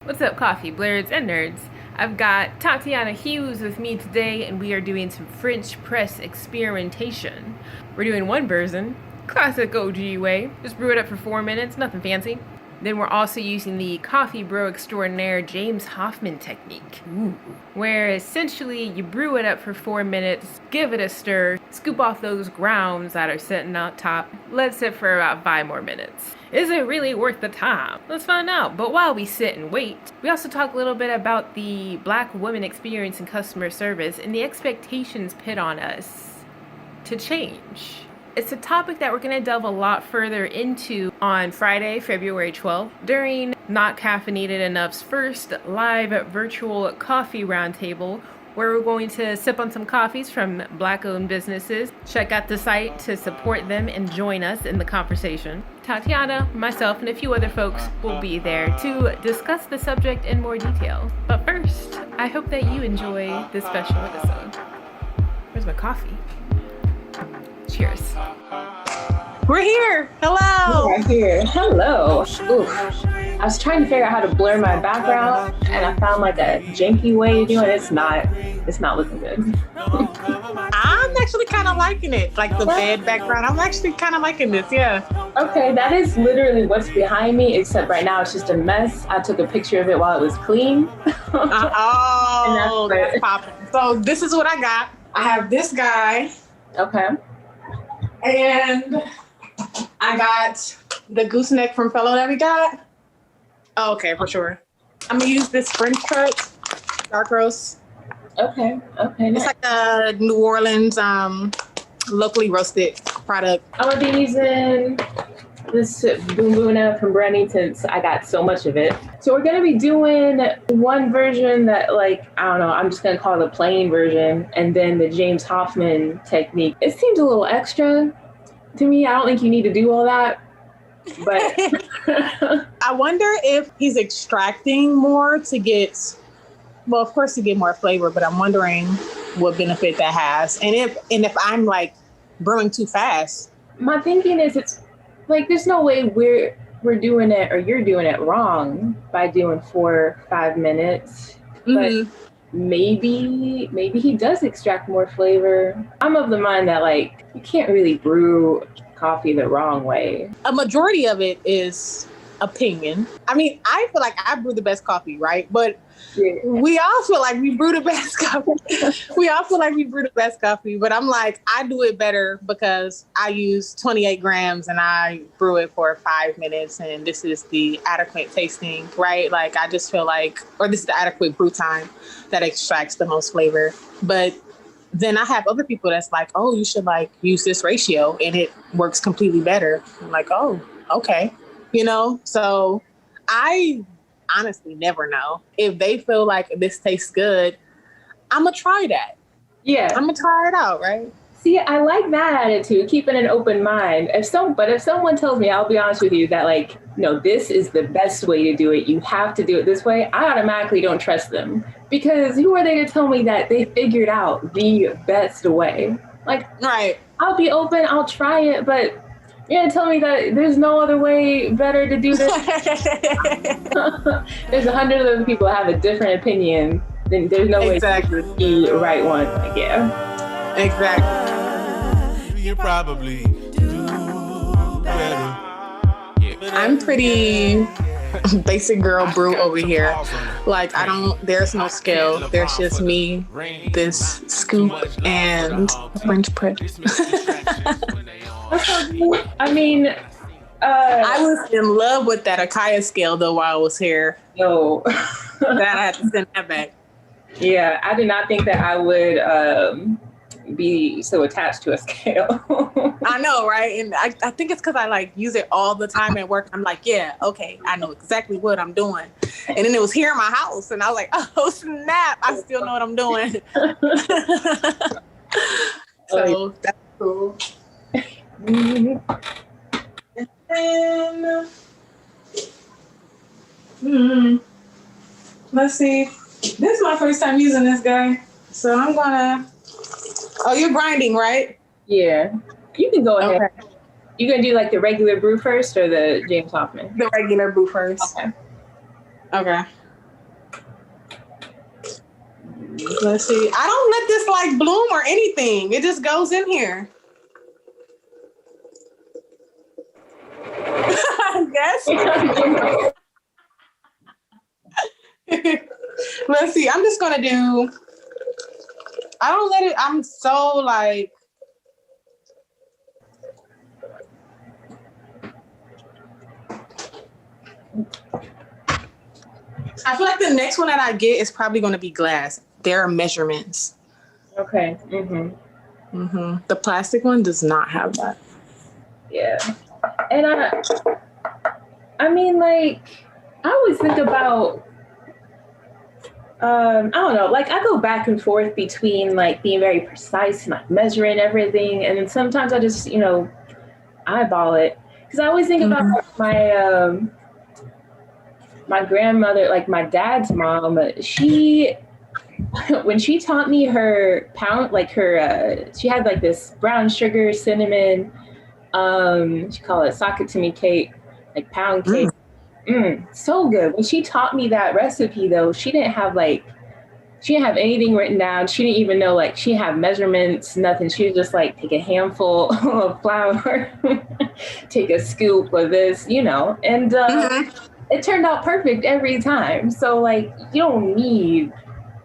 What's up, coffee blurs and nerds? I've got TaTeona Hughes with me today, and we are doing some French press experimentation. We're doing one version, classic OG way. Just brew it up for 4 minutes, nothing fancy. Then we're also using the coffee bro extraordinaire James Hoffman technique, where essentially you brew it up for 4 minutes, give it a stir, scoop off those grounds that are sitting on top, let it sit for about 5 more minutes. Is it really worth the time? Let's find out. But while we sit and wait, we also talk a little bit about the Black woman experience in customer service and the expectations put on us to change. It's a topic that we're going to delve a lot further into on Friday, February 12th, during Not Caffeinated Enough's first live virtual coffee roundtable, where we're going to sip on some coffees from Black-owned businesses, check out the site to support them, and join us in the conversation. TaTeona, myself, and a few other folks will be there to discuss the subject in more detail. But first, I hope that you enjoy this special episode. Where's my coffee? Cheers. We're here. Hello. We're here. Hello. Oof. I was trying to figure out how to blur my background, and I found like a janky way to do it. It's not looking good. I'm actually kind of liking it. Like the bed background. I'm actually kind of liking this. Yeah. Okay, that is literally what's behind me, except right now it's just a mess. I took a picture of it while it was clean. That's popping. So this is what I got. I have this guy. Okay. And I got the gooseneck from Fellow that we got. Oh, okay, for sure. I'm gonna use this French press, dark roast. Okay. It's like a New Orleans locally roasted product. I'm gonna be using this Boom Boona from Brandy since I got so much of it. So we're gonna be doing one version that, like, I don't know, I'm just gonna call it the plain version, and then the James Hoffman technique. It seems a little extra to me. I don't think you need to do all that, but I wonder if he's extracting more to get, well, of course to get more flavor, but I'm wondering what benefit that has. And if I'm like brewing too fast. My thinking is it's like, there's no way we're doing it or you're doing it wrong by doing 4 or 5 minutes. But maybe he does extract more flavor. I'm of the mind that, like, you can't really brew coffee the wrong way. A majority of it is opinion. I mean, I feel like I brew the best coffee, right? But we all feel like we brew the best coffee. But I'm like, I do it better because I use 28 grams and I brew it for 5 minutes, and this is the adequate tasting, right? Like, I just feel like, or this is the adequate brew time that extracts the most flavor. But then I have other people that's like, oh, you should like use this ratio and it works completely better. I'm like, oh, okay. You know, so I honestly never know. If they feel like this tastes good, I'm going to try that. Yeah. I'm going to try it out, right? See, I like that attitude, keeping an open mind. If someone tells me, I'll be honest with you, that, like, no, this is the best way to do it, you have to do it this way, I automatically don't trust them. Because who are they to tell me that they figured out the best way? Like, right. I'll be open, I'll try it, but you're gonna tell me that there's no other way better to do this? There's 100 other people that have a different opinion. Then there's no way to be the right one. Like, yeah. Exactly. You probably do better. I'm pretty basic girl brew over here. Like, there's no scale. There's just me, this scoop, and French press. I mean, I was in love with that Akaya scale though while I was here. No. That I had to send that back. Yeah, I did not think that I would be so attached to a scale. I know, right? And I think it's because I like use it all the time at work. I'm like, yeah, okay, I know exactly what I'm doing. And then it was here in my house, and I was like, oh snap, I still know what I'm doing. So that's cool. And then, let's see. This is my first time using this guy, so I'm gonna. Oh, you're grinding, right? Yeah, you can go ahead. Okay. You gonna do like the regular brew first or the James Hoffman? The regular brew first. Okay. Okay. Let's see. I don't let this like bloom or anything. It just goes in here. Yes. Let's see. I'm just gonna do. I don't let it. I'm so like. I feel like the next one that I get is probably going to be glass. There are measurements. Okay. The plastic one does not have that. Yeah. And I mean, like, I always think about, I don't know, like I go back and forth between like being very precise and like measuring everything. And then sometimes I just, eyeball it. Because I always think about my, my grandmother, like my dad's mom, when she taught me her pound, like she had like this brown sugar, cinnamon, she called it sakatimi cake, like pound cake. So good. When she taught me that recipe though, she didn't have anything written down. She didn't even know, like, she had measurements, nothing. She would just like take a handful of flour, take a scoop of this, and it turned out perfect every time. So like, you don't need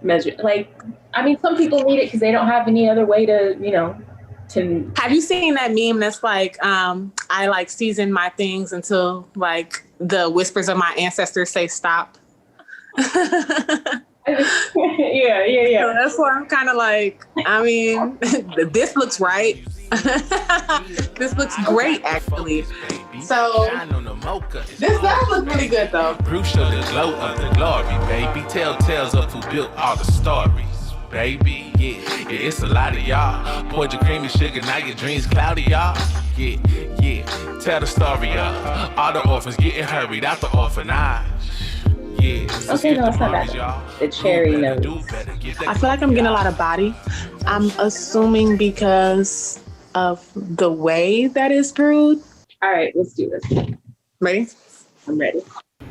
measure. Like, I mean, some people need it because they don't have any other way to, to. Have you seen that meme that's like, I like season my things until like the whispers of my ancestors say stop? Yeah. So that's why I'm kind of like, I mean, this looks right. This looks great, actually. So this does look really good, though. Brew show the glow of the glory, baby. Telltales of who built all the stories, baby. Yeah, it's a lot of y'all. Poured your creamy sugar, now your dreams cloudy, y'all. Yeah. Tell the story of all the orphans getting hurried out the orphanage. Yeah. Okay, no, it's not bad. The cherry notes. I feel like I'm getting a lot of body. I'm assuming because of the way that it's brewed. All right, let's do this. Ready? I'm ready.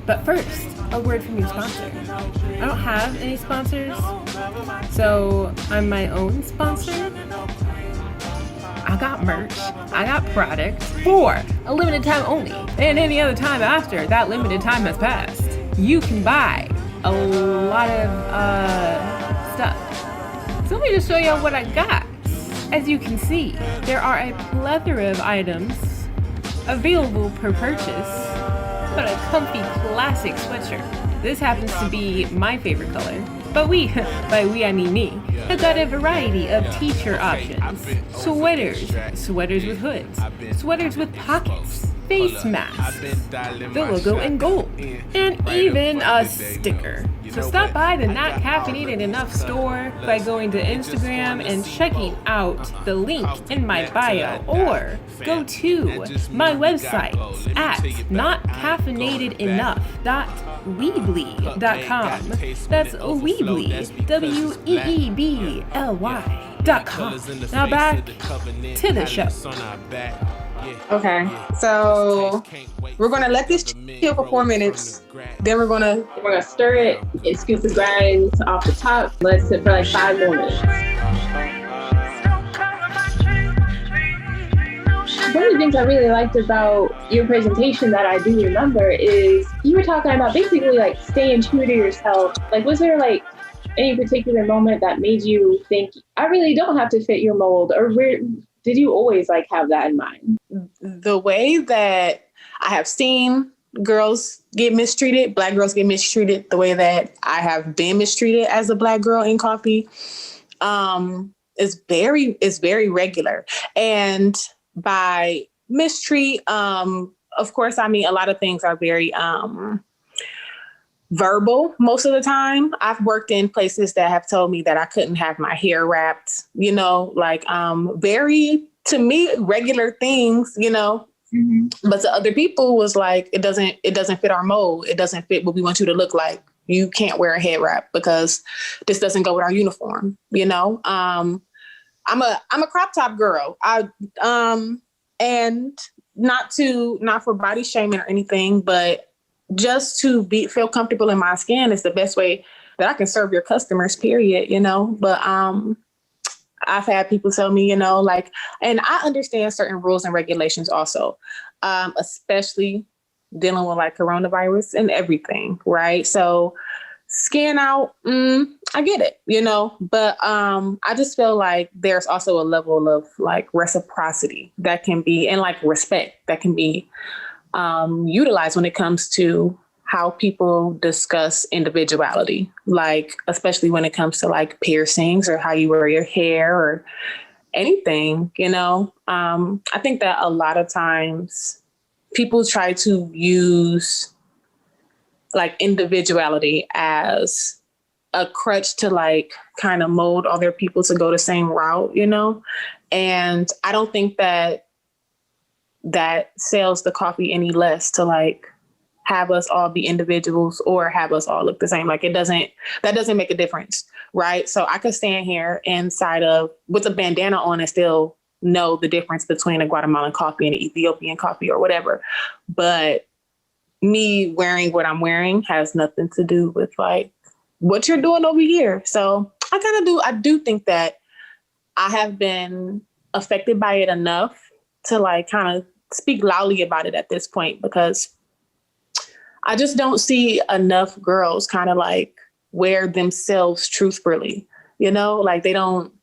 But first, a word from your sponsor. I don't have any sponsors, so I'm my own sponsor. I got merch, I got products for a limited time only, and any other time after that limited time has passed. You can buy a lot of stuff. So let me just show you what I got. As you can see, there are a plethora of items available per purchase, but a comfy classic sweatshirt. This happens to be my favorite color, but by we I mean me, have got a variety of t-shirt options. Sweaters with hoods, sweaters with pockets, face masks, the logo in gold, and even a sticker. So stop by the Not Caffeinated Enough store by going to Instagram and checking out the link in my bio, or go to my website at notcaffeinatedenough.weebly.com. That's Weebly, WEEBLY.com. Now back to the show. Okay, so we're gonna let this chill for 4 minutes. Then we're gonna stir it and scoop the grinds off the top. Let it sit for like 5 more minutes. One of the things I really liked about your presentation that I do remember is you were talking about basically like staying true to yourself. Like, was there like any particular moment that made you think, I really don't have to fit your mold, or where did you always like have that in mind? The way that I have seen girls get mistreated, Black girls get mistreated, the way that I have been mistreated as a Black girl in coffee, is very regular. And by mistreat, of course, I mean, a lot of things are very verbal most of the time. I've worked in places that have told me that I couldn't have my hair wrapped, like very, to me, regular things, but to other people was like, it doesn't fit our mold. It doesn't fit what we want you to look like. You can't wear a head wrap because this doesn't go with our uniform. I'm a crop top girl. And not for body shaming or anything, but just to feel comfortable in my skin is the best way that I can serve your customers, period, but I've had people tell me, like, and I understand certain rules and regulations also, especially dealing with like coronavirus and everything, right? So scan out, I get it, but I just feel like there's also a level of like reciprocity that can be, and like respect that can be utilized when it comes to how people discuss individuality, like especially when it comes to like piercings or how you wear your hair or anything, I think that a lot of times people try to use like individuality as a crutch to like kind of mold other people to go the same route, and I don't think that sells the coffee any less to like have us all be individuals or have us all look the same. Like that doesn't make a difference. Right. So I could stand here inside of with a bandana on and still know the difference between a Guatemalan coffee and an Ethiopian coffee or whatever. But me wearing what I'm wearing has nothing to do with like what you're doing over here. So I do think that I have been affected by it enough to like kind of speak loudly about it at this point, because I just don't see enough girls kind of like wear themselves truthfully, like they don't,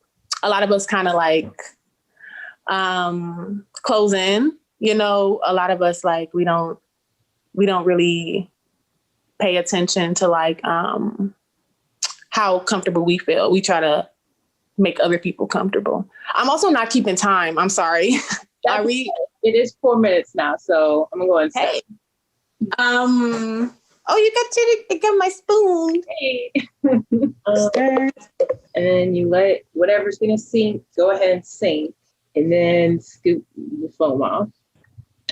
a lot of us kind of like close in, a lot of us like we don't really pay attention to like how comfortable we feel. We try to make other people comfortable. I'm also not keeping time. I'm sorry. It is 4 minutes now, so I'm gonna go and say. You got my spoon. Hey. And then you let whatever's gonna sink go ahead and sink, and then scoop the foam off.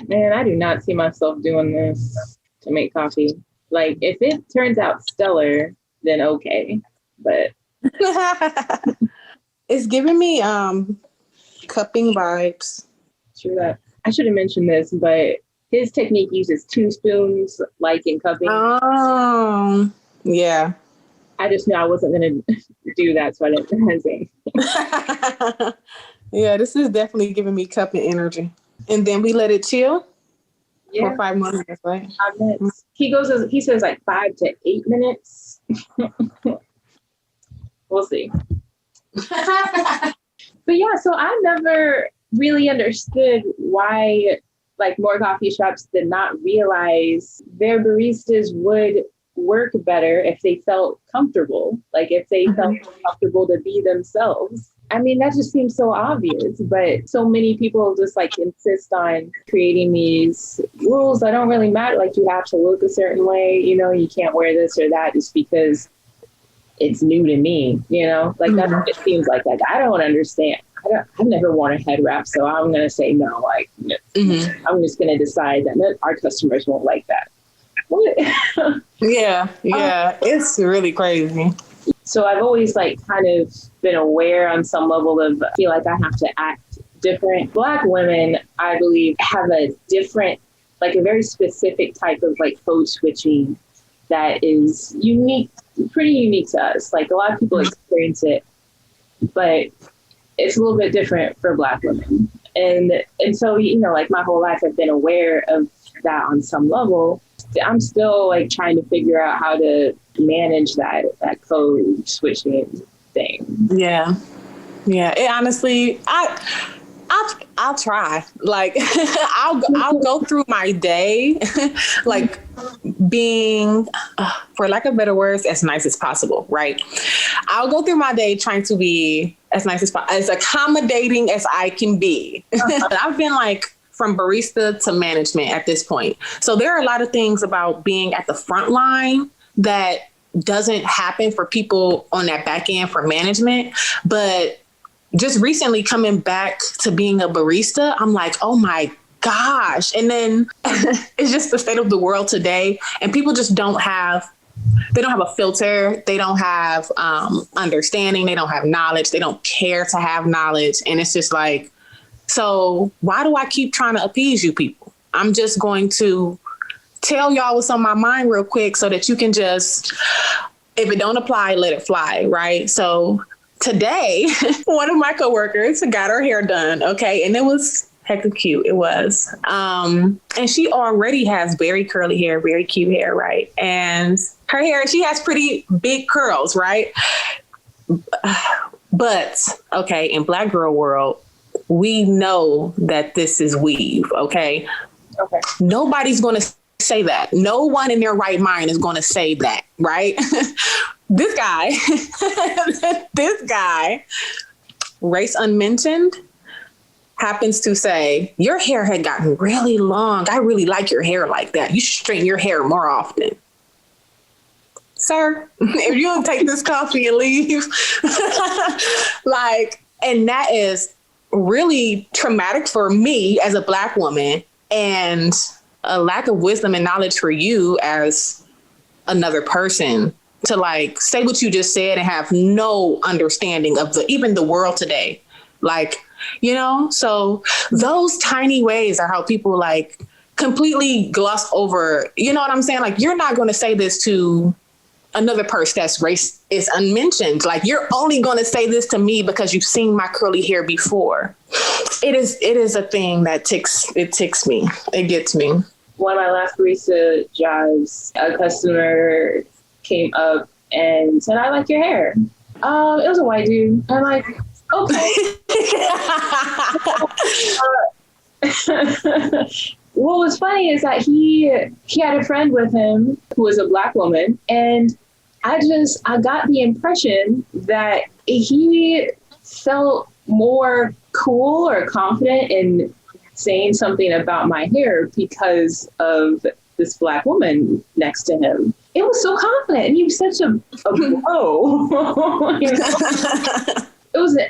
Man, I do not see myself doing this to make coffee. Like, if it turns out stellar, then okay. But it's giving me cupping vibes. True that. I should have mentioned this, but his technique uses 2 spoons, like in cupping. Oh, yeah. I just knew I wasn't going to do that, so I didn't say. Yeah, this is definitely giving me cupping energy. And then we let it chill for 5 minutes, right? 5 minutes. He says like 5 to 8 minutes. We'll see. But yeah, so I never really understood why like more coffee shops did not realize their baristas would work better if they felt comfortable, like if they felt comfortable to be themselves. I mean, that just seems so obvious, but so many people just like insist on creating these rules that don't really matter. Like, you have to look a certain way, you can't wear this or that just because it's new to me, like that just seems like I don't understand. I've never worn a head wrap, so I'm going to say no. Like, I'm just going to decide that our customers won't like that. Yeah, it's really crazy. So I've always like kind of been aware on some level of, I feel like I have to act different. Black women, I believe, have a different, like a very specific type of like code switching that is unique, pretty unique to us. Like, a lot of people experience it, but it's a little bit different for Black women. And so, like my whole life I've been aware of that on some level. I'm still like trying to figure out how to manage that code switching thing. Yeah. It honestly, I'll try. Like, I'll go through my day, like being, for lack of better words, as nice as possible. Right. I'll go through my day trying to be as nice as accommodating as I can be. I've been like from barista to management at this point. So there are a lot of things about being at the front line that doesn't happen for people on that back end for management. But just recently coming back to being a barista, I'm like, oh my gosh. And then it's just the state of the world today. And people just don't have a filter. They don't have understanding. They don't have knowledge. They don't care to have knowledge. And it's just like, so why do I keep trying to appease you people? I'm just going to tell y'all what's on my mind real quick so that you can just if it don't apply, let it fly, right? So today, one of my coworkers got her hair done, okay? And it was hecka cute. It was. And she already has very curly hair, very cute hair, right? And her hair, she has pretty big curls, right? But, okay, in Black girl world, we know that this is weave, okay? Okay. Nobody's going to say that. No one in their right mind is going to say that, right? This guy, race unmentioned, happens to say, your hair had gotten really long. I really like your hair like that. You should straighten your hair more often. Sir, if you don't take this coffee and leave, and that is really traumatic for me as a Black woman, and a lack of wisdom and knowledge for you as another person to say what you just said and have no understanding of even the world today. So those tiny ways are how people completely gloss over, you know what I'm saying? You're not going to say this to another person that's race is unmentioned. You're only going to say this to me because you've seen my curly hair before. It is a thing that ticks me. It gets me. One of my last barista jobs, a customer came up and said, I like your hair. It was a white dude. I'm like, okay. What was funny is that he had a friend with him who was a Black woman, and I got the impression that he felt more cool or confident in saying something about my hair because of this Black woman next to him. It was so confident, and he was such a bro.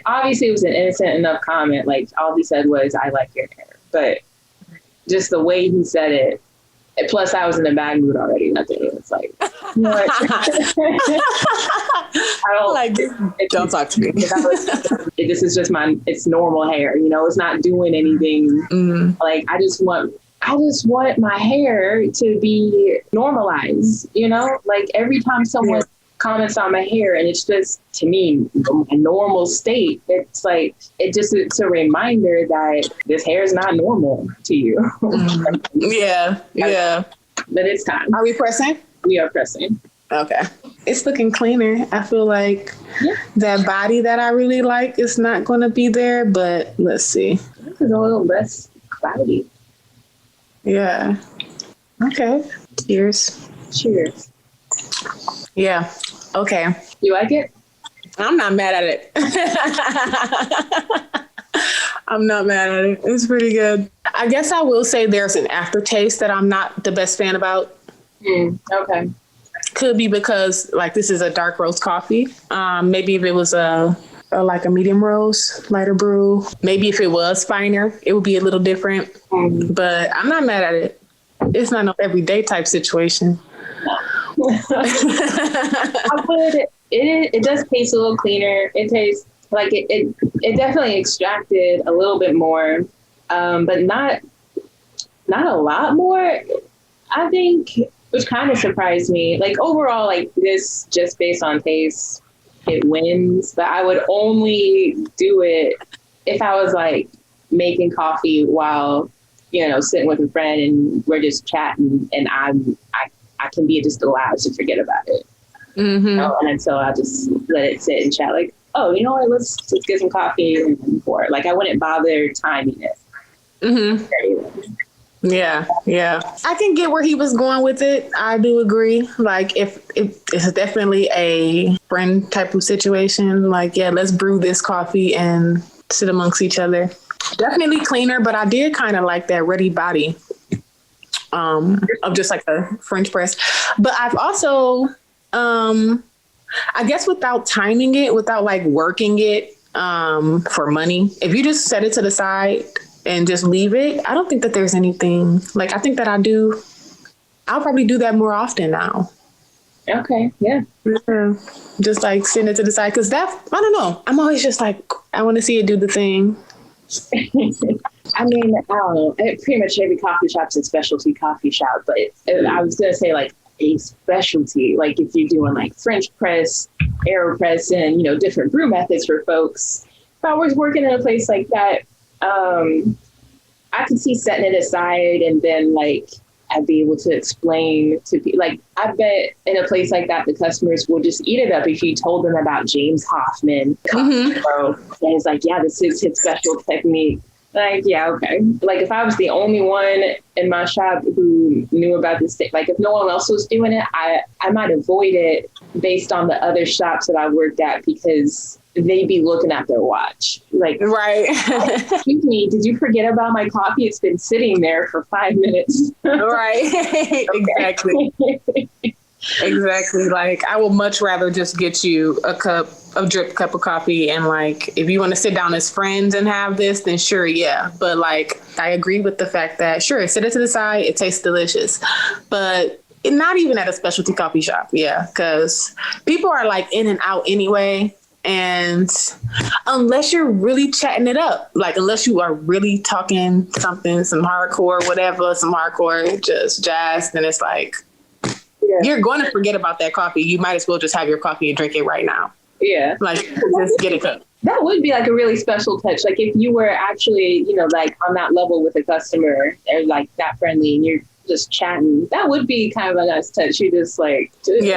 Obviously it was an innocent enough comment. All he said was, I like your hair. But just the way he said it, plus I was in a bad mood already. It's you know what? Don't talk to me. This is just it's normal hair. It's not doing anything. Mm-hmm. I just want my hair to be normalized, every time someone comments on my hair and it's just, to me, a normal state, it's it's a reminder that this hair is not normal to you. Yeah. But it's time. Are we pressing? We are pressing. Okay. It's looking cleaner. I feel like that body that I really like is not going to be there, but let's see. This is a little less cloudy. Yeah. Okay. Cheers. Yeah. Okay. You like it? I'm not mad at it. I'm not mad at it. It's pretty good. I guess I will say there's an aftertaste that I'm not the best fan about. Okay. Could be because this is a dark roast coffee. Maybe if it was a medium roast, lighter brew. Maybe if it was finer, it would be a little different. But I'm not mad at it. It's not an everyday type situation. It does taste a little cleaner. It tastes like it definitely extracted a little bit more, but not a lot more, I think, which kind of surprised me. Overall, this, just based on taste, it wins, but I would only do it if I was making coffee while, sitting with a friend and we're just chatting and I can be just allowed to forget about it. Mm-hmm. And so I'll just let it sit and chat oh, you know what, let's get some coffee and pour it. I wouldn't bother timing it. Mm-hmm. Yeah. I can get where he was going with it. I do agree. If it's definitely a friend type of situation, let's brew this coffee and sit amongst each other. Definitely cleaner, but I did kind of like that ready body of just a French press. But I've also, I guess without timing it, without working it for money, if you just set it to the side and just leave it, I don't think that there's anything I think that I'll probably do that more often now. Okay. Yeah. Just sitting it to the side. Cause I don't know. I'm always just I want to see it do the thing. I mean, I don't know. Pretty much every coffee shop's a specialty coffee shop, but I was going to say a specialty. Like if you're doing like French press, AeroPress, and, you know, different brew methods for folks. If I was working in a place like that, I could see setting it aside and then like I'd be able to explain to people. Like I bet in a place like that, the customers will just eat it up if you told them about James Hoffman. And it's like, yeah, this is his special technique. Like, yeah, okay. Like if I was the only one in my shop who knew about this thing, like if no one else was doing it, I might avoid it based on the other shops that I worked at because they'd be looking at their watch. Like, right. Excuse me, did you forget about my coffee? It's been sitting there for 5 minutes. Right. Exactly. Exactly. Like I would much rather just get you a drip cup of coffee, and like if you want to sit down as friends and have this, then sure, yeah. But like I agree with the fact that sure, sit it to the side, it tastes delicious, but not even at a specialty coffee shop, yeah, because people are like in and out anyway. And unless you're really chatting it up, like unless you are really talking something, some hardcore, whatever, some hardcore just jazz, then it's like you're going to forget about that coffee. You might as well just have your coffee and drink it right now. Yeah. Like just get it cooked. That would be like a really special touch. Like if you were actually, you know, like on that level with a customer, they're like that friendly and you're just chatting. That would be kind of a nice touch. You just like, sitting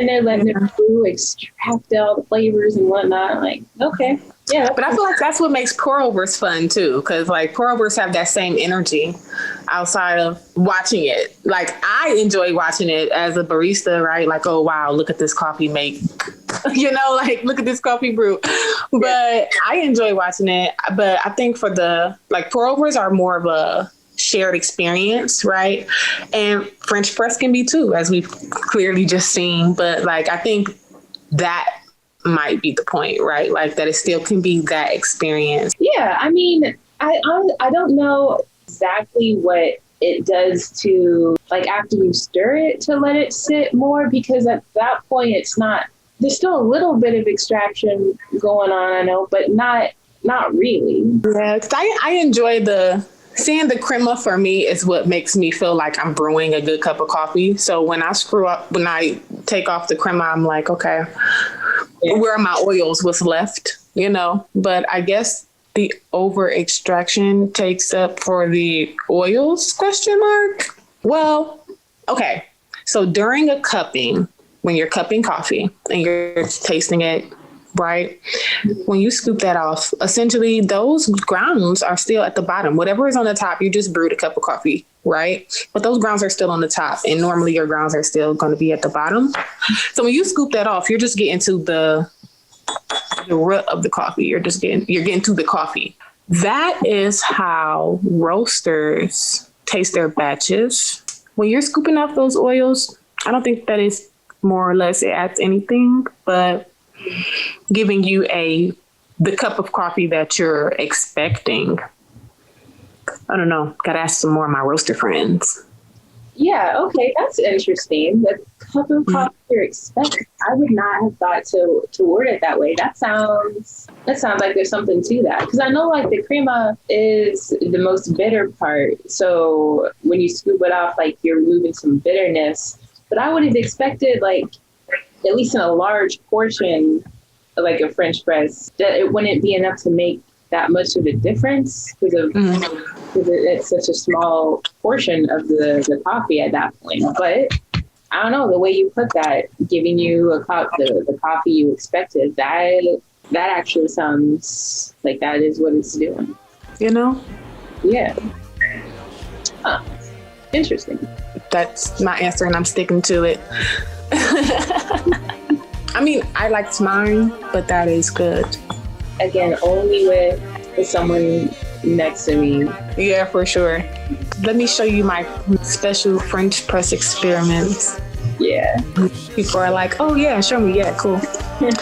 there letting them through, extract all the flavors and whatnot. Like, okay. Yeah. But I feel like that's what makes pour overs fun too. Cause like pour overs have that same energy outside of watching it. Like I enjoy watching it as a barista, right? Like, oh wow, look at this coffee make, you know, like look at this coffee brew. But I enjoy watching it. But I think for the like pour overs are more of a shared experience, right? And French press can be too, as we've clearly just seen. But like I think that might be the point, right? Like that it still can be that experience. Yeah, I mean, I don't know exactly what it does to like after you stir it to let it sit more, because at that point it's not, there's still a little bit of extraction going on, I know, but not really. Yeah, 'cause I enjoy seeing the crema. For me is what makes me feel like I'm brewing a good cup of coffee. So when I take off the crema, I'm like, okay, where are my oils? What's left? You know, but I guess the over extraction takes up for the oils ? Well, okay. So during a cupping, when you're cupping coffee and you're tasting it, right? When you scoop that off, essentially those grounds are still at the bottom. Whatever is on the top, you just brewed a cup of coffee, right? But those grounds are still on the top, and normally your grounds are still going to be at the bottom. So when you scoop that off, you're just getting to the root of the coffee. You're getting to the coffee. That is how roasters taste their batches. When you're scooping off those oils, I don't think that is more or less it adds anything, but giving you the cup of coffee that you're expecting. I don't know. Gotta ask some more of my roaster friends. Yeah, okay, that's interesting. The cup of coffee you're expecting. I would not have thought to word it that way. That sounds like there's something to that. Because I know like the crema is the most bitter part. So when you scoop it off, like you're removing some bitterness. But I would have expected like, at least in a large portion, like a French press, that it wouldn't be enough to make that much of a difference because it's such a small portion of the coffee at that point. But I don't know, the way you put that, giving you the coffee you expected, that actually sounds like that is what it's doing. You know? Yeah. Huh. Interesting. That's my answer, and I'm sticking to it. I mean, I liked mine, but that is good. Again, only with someone next to me. Yeah, for sure. Let me show you my special French press experiments. Yeah. People are like, oh yeah, show me. Yeah, cool. And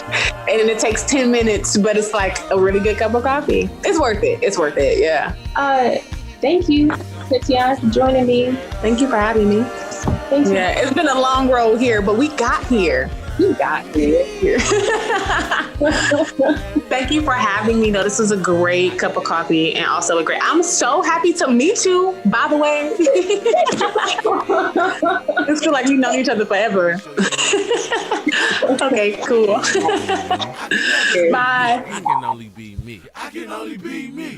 then it takes 10 minutes, but it's like a really good cup of coffee. It's worth it. Yeah. Thank you, TaTeona, for joining me. Thank you for having me. Thank you. Yeah, it's been a long road here, but we got here. You got it. Thank you for having me. No, this was a great cup of coffee and also a great. I'm so happy to meet you, by the way. It's feel like we've known each other forever. Okay, cool. Bye. I can only be me. I can only be me.